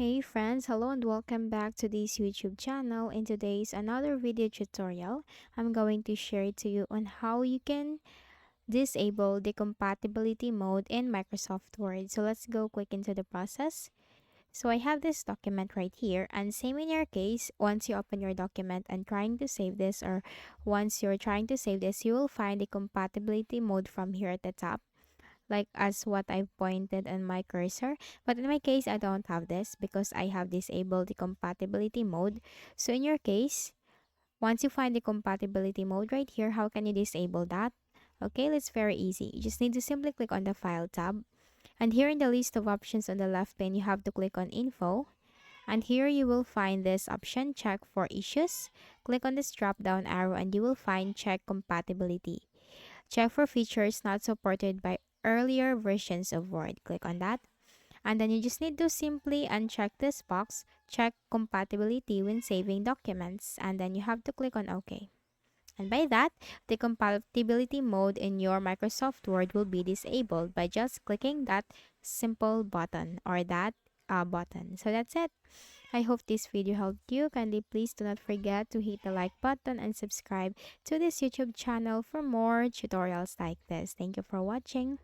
Hey friends, hello and welcome back to this YouTube channel. In today's another video tutorial, I'm going to share to you on how you can disable the compatibility mode in Microsoft Word. So let's go quick into the process. So I have this document right here, and same in your case, once you open your document and trying to save this, or once you're trying to save this, you will find the compatibility mode from here at the top, like as what I've pointed on my cursor. But in my case, I don't have this because I have disabled the compatibility mode. So in your case, once you find the compatibility mode right here, how can you disable that? Okay, it's very easy. You just need to simply click on the File tab. And here in the list of options on the left pane, you have to click on Info. And here you will find this option, Check for Issues. Click on this drop down arrow and you will find Check Compatibility. Check for features not supported by earlier versions of Word. Click on that. And then you just need to simply uncheck this box, check compatibility when saving documents. And then you have to click on OK. And by that, the compatibility mode in your Microsoft Word will be disabled by just clicking that simple button or that button. So that's it. I hope this video helped you. Kindly please do not forget to hit the like button and subscribe to this YouTube channel for more tutorials like this. Thank you for watching.